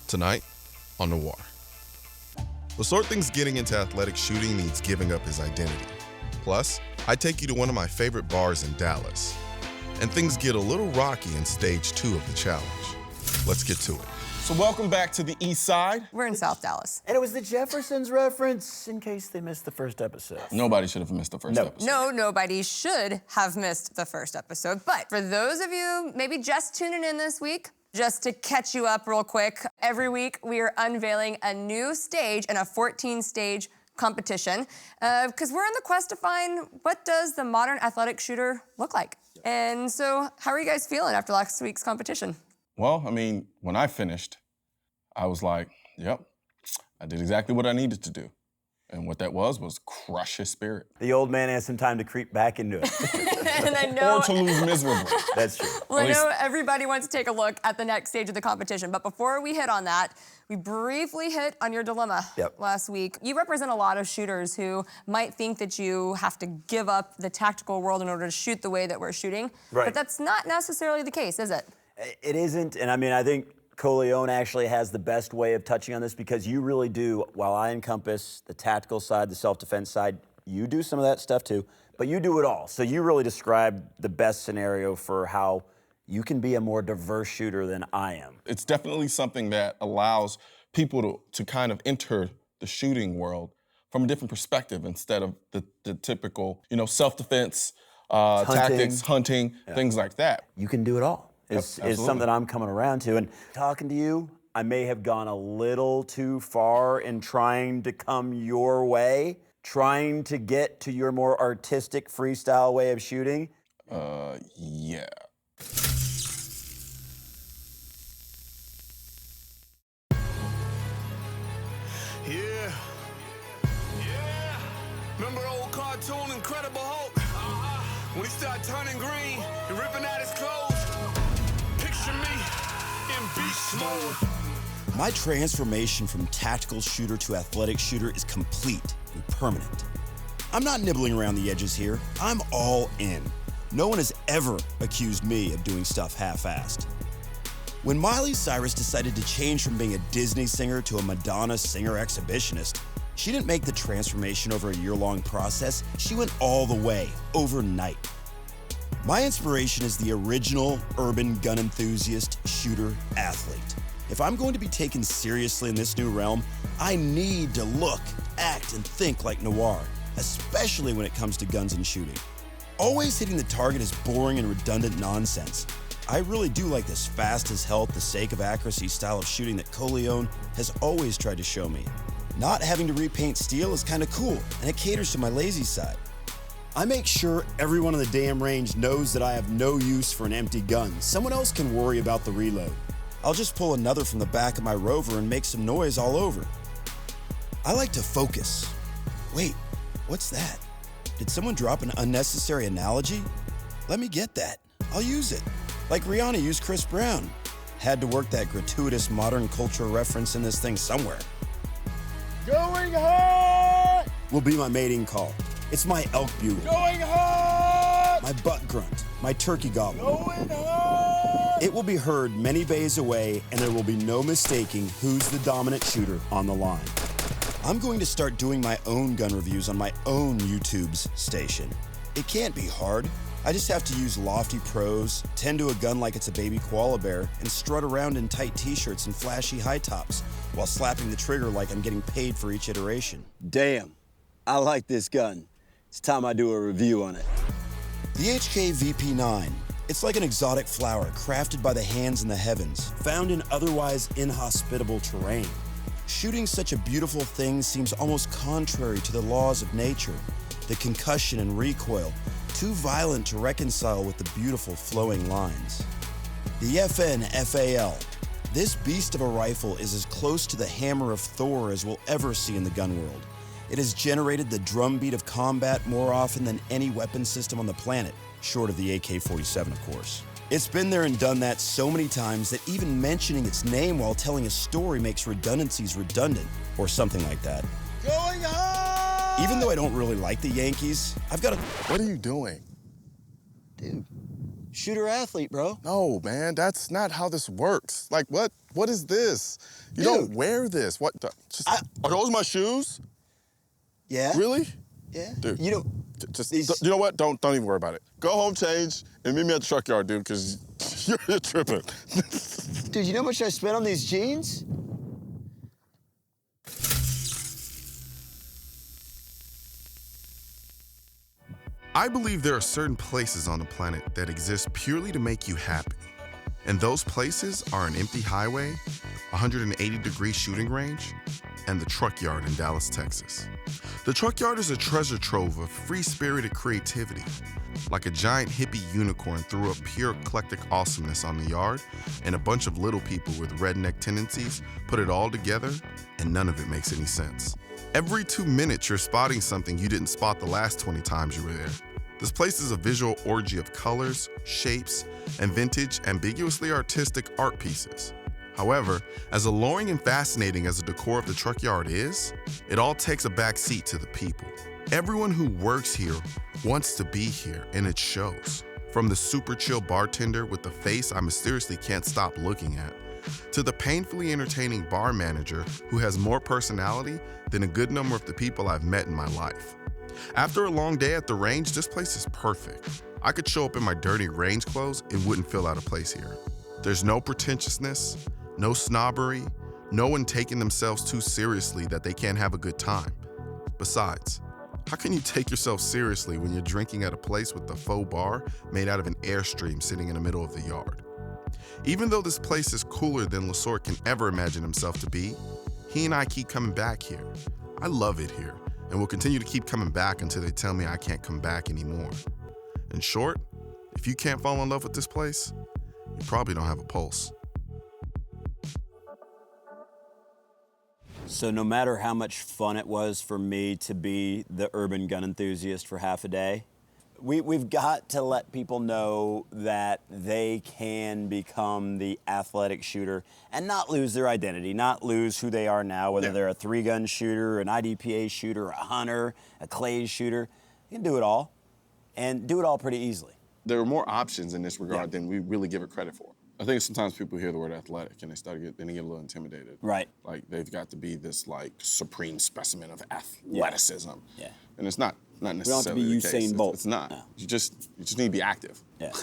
Tonight on Noir. LaSorte thinks getting into athletic shooting means giving up his identity. Plus, I take you to one of my favorite bars in Dallas. And things get a little rocky in stage 2 of the challenge. Let's get to it. So welcome back to the East Side. We're in South Dallas. And it was the Jeffersons reference, in case they missed the first episode. Nobody should have missed the first episode. No, nobody should have missed the first episode. But for those of you maybe just tuning in this week, just to catch you up real quick, every week we are unveiling a new stage in a 14-stage competition because we're in the quest to find what does the modern athletic shooter look like. And so how are you guys feeling after last week's competition? Well, I mean, when I finished, I was like, yep, I did exactly what I needed to do. And what that was crush his spirit. The old man has some time to creep back into it. And I know, Or to lose miserably. That's true. well, I know everybody wants to take a look at the next stage of the competition, but before we hit on that, we briefly hit on your dilemma last week. You represent a lot of shooters who might think that you have to give up the tactical world in order to shoot the way that we're shooting. Right. But that's not necessarily the case, is it? It isn't, and I mean, I think Colion actually has the best way of touching on this because you really do, while I encompass the tactical side, the self-defense side, you do some of that stuff too, but you do it all. So you really describe the best scenario for how you can be a more diverse shooter than I am. It's definitely something that allows people to kind of enter the shooting world from a different perspective instead of the typical, self-defense, tactics, hunting, things like that. You can do it all. Is something I'm coming around to. And talking to you, I may have gone a little too far in trying to come your way, trying to get to your more artistic freestyle way of shooting. Yeah. Yeah. Remember old cartoon Incredible Hulk? When he started turning green and ripping out his clothes? Picture me in beast mode. My transformation from tactical shooter to athletic shooter is complete and permanent. I'm not nibbling around the edges here. I'm all in. No one has ever accused me of doing stuff half-assed. When Miley Cyrus decided to change from being a Disney singer to a Madonna singer exhibitionist, she didn't make the transformation over a year-long process. She went all the way, overnight. My inspiration is the original urban gun enthusiast, shooter, athlete. If I'm going to be taken seriously in this new realm, I need to look, act, and think like Noir, especially when it comes to guns and shooting. Always hitting the target is boring and redundant nonsense. I really do like this fast as hell, the sake of accuracy style of shooting that Colion has always tried to show me. Not having to repaint steel is kind of cool, and it caters to my lazy side. I make sure everyone on the damn range knows that I have no use for an empty gun. Someone else can worry about the reload. I'll just pull another from the back of my Rover and make some noise all over. I like to focus. Wait, what's that? Did someone drop an unnecessary analogy? Let me get that. I'll use it. Like Rihanna used Chris Brown. Had to work that gratuitous modern culture reference in this thing somewhere. Going hard! Will be my mating call. It's my elk bugle. Going hard! My butt grunt. My turkey gobble. Going hard! It will be heard many bays away, and there will be no mistaking who's the dominant shooter on the line. I'm going to start doing my own gun reviews on my own YouTube's station. It can't be hard. I just have to use lofty prose, tend to a gun like it's a baby koala bear, and strut around in tight t-shirts and flashy high tops while slapping the trigger like I'm getting paid for each iteration. Damn, I like this gun. It's time I do a review on it. The HK VP9. It's like an exotic flower crafted by the hands in the heavens, found in otherwise inhospitable terrain. Shooting such a beautiful thing seems almost contrary to the laws of nature. The concussion and recoil, too violent to reconcile with the beautiful flowing lines. The FN FAL. This beast of a rifle is as close to the hammer of Thor as we'll ever see in the gun world. It has generated the drumbeat of combat more often than any weapon system on the planet, short of the AK-47, of course. It's been there and done that so many times that even mentioning its name while telling a story makes redundancies redundant, or something like that. Going hard! Even though I don't really like the Yankees, I've got a... What are you doing? Dude, Shooter athlete, bro. No, man, that's not how this works. Like, what is this? You don't wear this. What? Are those my shoes? Yeah. Really? Yeah. Dude, You don't. you know what? Don't even worry about it. Go home, change, and meet me at the truck yard, dude, because you're tripping. Dude, you know how much I spent on these jeans? I believe there are certain places on the planet that exist purely to make you happy. And those places are an empty highway, 180-degree shooting range, and the truck yard in Dallas, Texas. The truck yard is a treasure trove of free-spirited creativity. Like a giant hippie unicorn threw up pure eclectic awesomeness on the yard, and a bunch of little people with redneck tendencies put it all together, and none of it makes any sense. Every 2 minutes, you're spotting something you didn't spot the last 20 times you were there. This place is a visual orgy of colors, shapes, and vintage, ambiguously artistic art pieces. However, as alluring and fascinating as the decor of the truck yard is, it all takes a back seat to the people. Everyone who works here wants to be here, and it shows. From the super chill bartender with the face I mysteriously can't stop looking at, to the painfully entertaining bar manager who has more personality than a good number of the people I've met in my life. After a long day at the range, this place is perfect. I could show up in my dirty range clothes and wouldn't feel out of place here. There's no pretentiousness, no snobbery, no one taking themselves too seriously that they can't have a good time. Besides, how can you take yourself seriously when you're drinking at a place with a faux bar made out of an Airstream sitting in the middle of the yard? Even though this place is cooler than LaSorte can ever imagine himself to be, he and I keep coming back here. I love it here, and will continue to keep coming back until they tell me I can't come back anymore. In short, if you can't fall in love with this place, you probably don't have a pulse. So no matter how much fun it was for me to be the urban gun enthusiast for half a day, we've got to let people know that they can become the athletic shooter and not lose their identity, not lose who they are now, whether they're a 3-gun shooter, an IDPA shooter, a hunter, a clays shooter. You can do it all, and do it all pretty easily. There are more options in this regard than we really give it credit for. I think sometimes people hear the word athletic and they get a little intimidated. Right. Like they've got to be this like supreme specimen of athleticism. Yeah. And it's not necessarily be the Usain case. Bolt. It's not. No. You just need to be active. Yeah.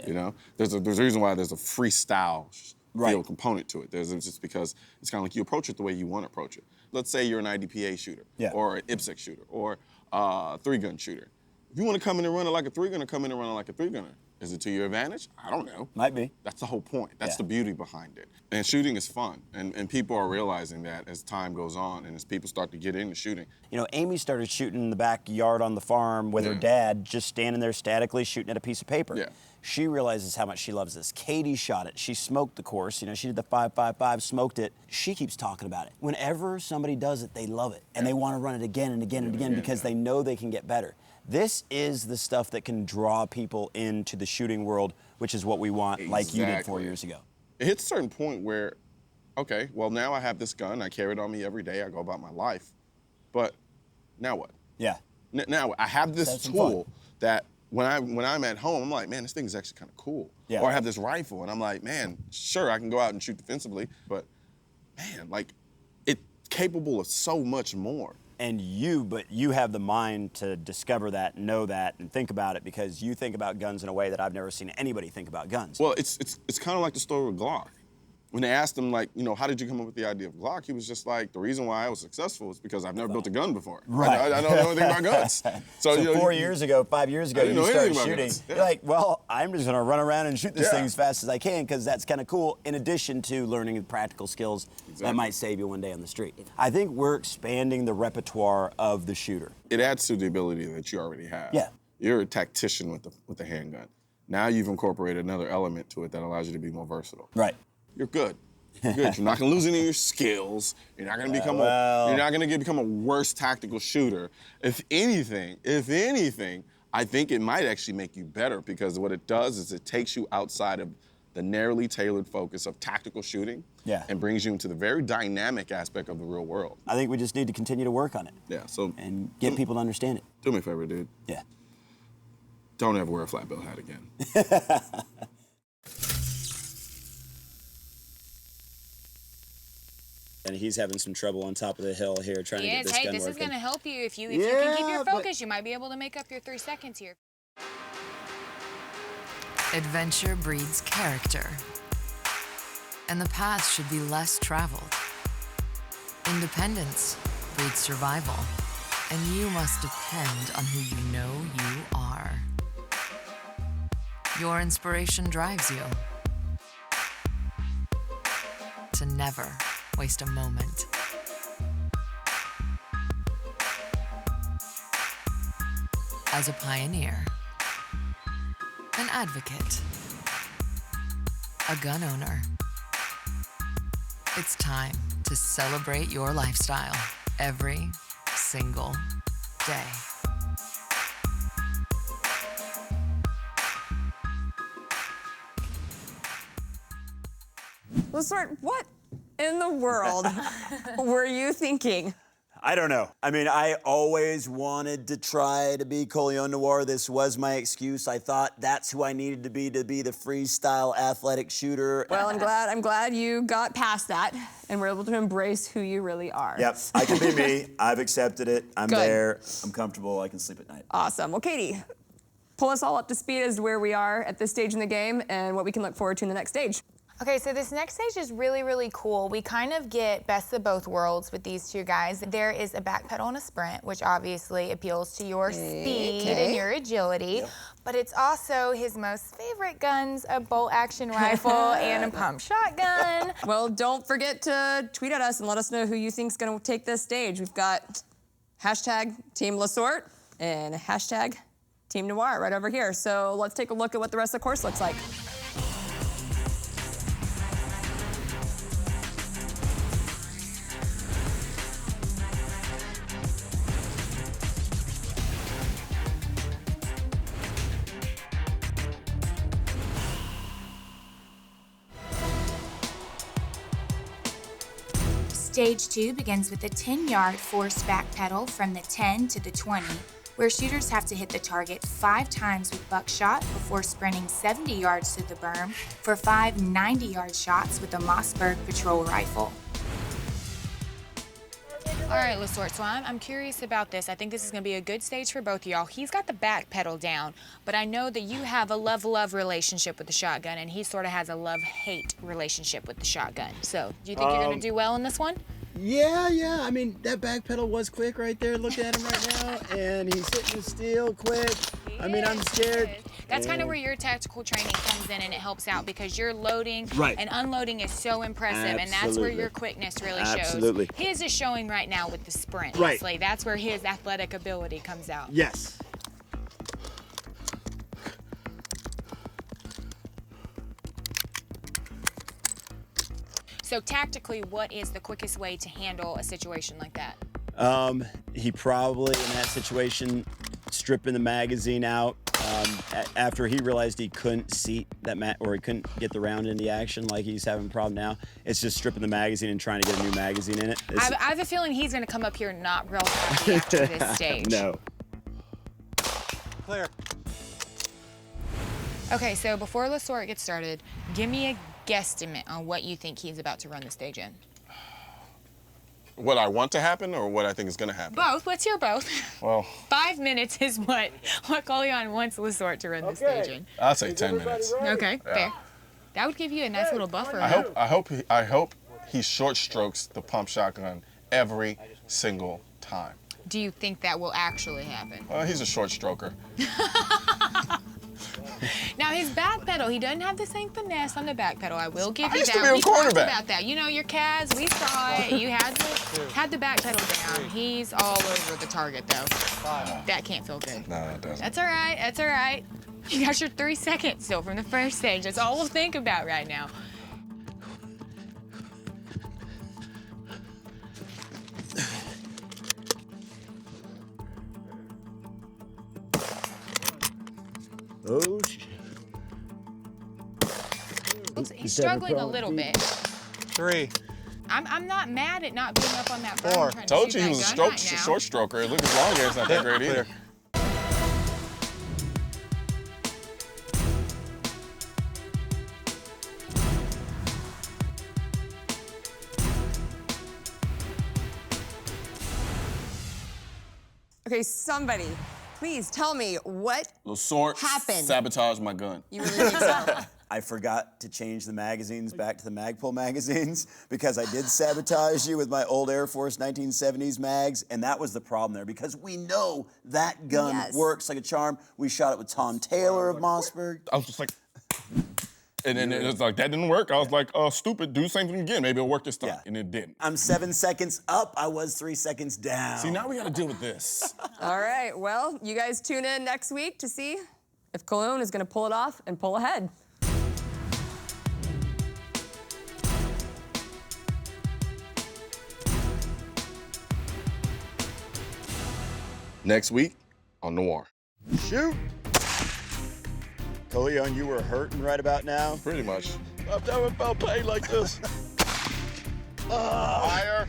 You know, there's a reason why there's a freestyle field component to it. It's just because it's kind of like you approach it the way you want to approach it. Let's say you're an IDPA shooter, or an IPSC shooter, or a 3-gun shooter. If you want to come in and run it like a 3-gunner, come in and run it like a 3-gunner. Is it to your advantage? I don't know. Might be. That's the whole point. That's the beauty behind it. And shooting is fun. And people are realizing that as time goes on and as people start to get into shooting. You know, Amy started shooting in the backyard on the farm with her dad, just standing there statically shooting at a piece of paper. Yeah. She realizes how much she loves this. Katie shot it. She smoked the course. You know, she did the 5.55, smoked it. She keeps talking about it. Whenever somebody does it, they love it. And they want to run it again and again and again because they know they can get better. This is the stuff that can draw people into the shooting world, which is what we want, like you did 4 years ago. It hits a certain point where, okay, well, now I have this gun. I carry it on me every day. I go about my life. But now what? Yeah. Now I have this tool that when I'm at home, I'm like, man, this thing is actually kind of cool. Yeah. Or I have this rifle, and I'm like, man, sure, I can go out and shoot defensively, but man, like, it's capable of so much more. And you have the mind to discover that, know that, and think about it because you think about guns in a way that I've never seen anybody think about guns. Well, it's kind of like the story with Glock. When they asked him, like, you know, how did you come up with the idea of Glock? He was just like, the reason why I was successful is because I've never built a gun before. Right. I don't know anything about guns. So you know, 5 years ago, you started shooting. Yeah. You're like, well, I'm just gonna run around and shoot this thing as fast as I can because that's kind of cool, in addition to learning the practical skills that might save you one day on the street. I think we're expanding the repertoire of the shooter. It adds to the ability that you already have. Yeah. You're a tactician with the handgun. Now you've incorporated another element to it that allows you to be more versatile. Right. You're good. You're good. You're not gonna lose any of your skills. You're not gonna become a worse tactical shooter. If anything, I think it might actually make you better because what it does is it takes you outside of the narrowly tailored focus of tactical shooting and brings you into the very dynamic aspect of the real world. I think we just need to continue to work on it. Yeah. So and get people to understand it. Do me a favor, dude. Yeah. Don't ever wear a flat bill hat again. And he's having some trouble on top of the hill here trying to get this gun working. Hey, this is going to help you. If you can keep your focus, you might be able to make up your 3 seconds here. Adventure breeds character, and the path should be less traveled. Independence breeds survival, and you must depend on who you know you are. Your inspiration drives you to never waste a moment. As a pioneer, an advocate, a gun owner, it's time to celebrate your lifestyle every single day. LaSorte, what in the world were you thinking? I don't know. I mean, I always wanted to try to be Colion Noir. This was my excuse. I thought that's who I needed to be the freestyle athletic shooter. Well, I'm glad you got past that and were able to embrace who you really are. Yep, I can be me. I've accepted it. I'm Good. there. I'm comfortable. I can sleep at night. Awesome. Well, Katie, pull us all up to speed as to where we are at this stage in the game and what we can look forward to in the next stage. Okay, so this next stage is really, really cool. We kind of get best of both worlds with these two guys. There is a back pedal and a sprint, which obviously appeals to your speed and your agility. Yep. But it's also his most favorite guns, a bolt-action rifle and a pump shotgun. Well, don't forget to tweet at us and let us know who you think's gonna take this stage. We've got hashtag Team LaSorte and hashtag Team Noir right over here. So let's take a look at what the rest of the course looks like. Stage 2 begins with a 10-yard forced back pedal from the 10 to the 20, where shooters have to hit the target 5 times with buckshot before sprinting 70 yards to the berm for 5 90-yard shots with a Mossberg patrol rifle. All right, LaSorte, so I'm curious about this. I think this is going to be a good stage for both of y'all. He's got the back pedal down, but I know that you have a love-love relationship with the shotgun, and he sort of has a love-hate relationship with the shotgun. So do you think you're going to do well in this one? Yeah. I mean, that back pedal was quick right there. Look at him right now, and he's hitting the steel quick. I mean, I'm scared. That's kind of where your tactical training comes in, and it helps out because your loading Right. and unloading is so impressive, and that's where your quickness really shows. Absolutely. His is showing right now with the sprint. Right. Honestly. That's where his athletic ability comes out. Yes. So tactically, what is the quickest way to handle a situation like that? He probably, in that situation, stripping the magazine out after he realized he couldn't seat that or he couldn't get the round into action like he's having a problem now. It's just stripping the magazine and trying to get a new magazine in it. I have a feeling he's going to come up here not real happy after this stage. No. Clear. Okay, so before LaSorte gets started, give me a guesstimate on what you think he's about to run the stage in. What I want to happen or what I think is going to happen? Both. Let's hear both. Well, 5 minutes is what Colion wants LaSorte to run the stage in. I'll say 10 minutes. Okay, fair. That would give you a nice little buffer. I hope he short strokes the pump shotgun every single time. Do you think that will actually happen? Well, he's a short stroker. Now his back pedal, he doesn't have the same finesse on the back pedal. I will give you used that. to be a We talked quarterback. about that. You know, your Cavs, we saw it. You had the back pedal down. He's all over the target though. That can't feel good. No, it doesn't. That's all right. That's all right. You got your 3 seconds still from the first stage. That's all we'll think about right now. Oh, shit. He's struggling a little bit. 3. I'm not mad at not being up on that berm 4. trying to Told shoot you he that was a gun right now. short stroker. Look, his long game's not that great either. Okay, somebody, please tell me what LaSorte happened. sabotaged my gun. You really think so? I forgot to change the magazines back to the Magpul magazines because I did sabotage you with my old Air Force 1970s mags, and that was the problem there because we know that gun works like a charm. We shot it with Tom Taylor of Mossberg. I was just like, and then it was like, that didn't work. I was like, stupid, do the same thing again. Maybe it'll work this time. And it didn't. I'm 7 seconds up. I was 3 seconds down. See, now we gotta deal with this. All right, well, you guys tune in next week to see if Colion is gonna pull it off and pull ahead. Next week on Noir. Shoot! Colion, you were hurting right about now? Pretty much. I've never felt pain like this. Fire.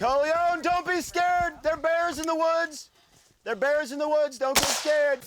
Colion, don't be scared. They're bears in the woods. They're bears in the woods. Don't get scared.